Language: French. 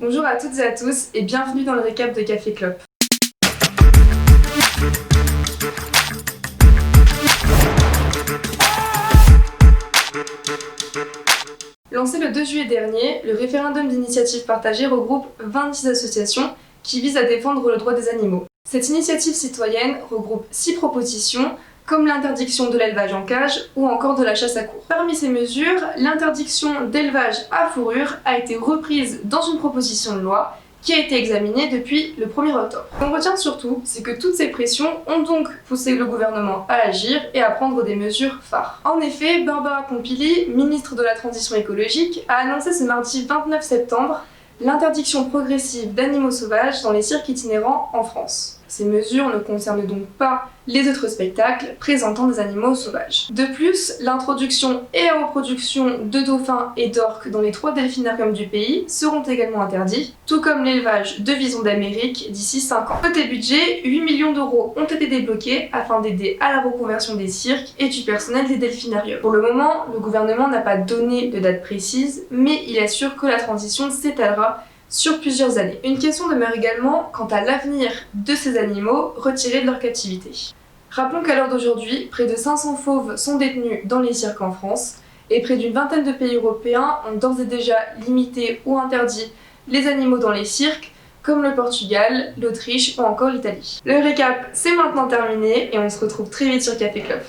Bonjour à toutes et à tous et bienvenue dans le récap de Café Club. Lancé le 2 juillet dernier, le référendum d'initiative partagée regroupe 26 associations qui visent à défendre le droit des animaux. Cette initiative citoyenne regroupe 6 propositions, comme l'interdiction de l'élevage en cage ou encore de la chasse à courre. Parmi ces mesures, l'interdiction d'élevage à fourrure a été reprise dans une proposition de loi qui a été examinée depuis le 1er octobre. Ce qu'on retient surtout, c'est que toutes ces pressions ont donc poussé le gouvernement à agir et à prendre des mesures phares. En effet, Barbara Pompili, ministre de la Transition écologique, a annoncé ce mardi 29 septembre l'interdiction progressive d'animaux sauvages dans les cirques itinérants en France. Ces mesures ne concernent donc pas les autres spectacles présentant des animaux sauvages. De plus, l'introduction et la reproduction de dauphins et d'orques dans les 3 delphinariums du pays seront également interdits, tout comme l'élevage de visons d'Amérique d'ici 5 ans. Côté budget, 8 millions d'euros ont été débloqués afin d'aider à la reconversion des cirques et du personnel des delphinariums. Pour le moment, le gouvernement n'a pas donné de date précise, mais il assure que la transition s'étalera sur plusieurs années. Une question demeure également quant à l'avenir de ces animaux retirés de leur captivité. Rappelons qu'à l'heure d'aujourd'hui, près de 500 fauves sont détenus dans les cirques en France et près d'une vingtaine de pays européens ont d'ores et déjà limité ou interdit les animaux dans les cirques, comme le Portugal, l'Autriche ou encore l'Italie. Le récap, c'est maintenant terminé et on se retrouve très vite sur Café Club.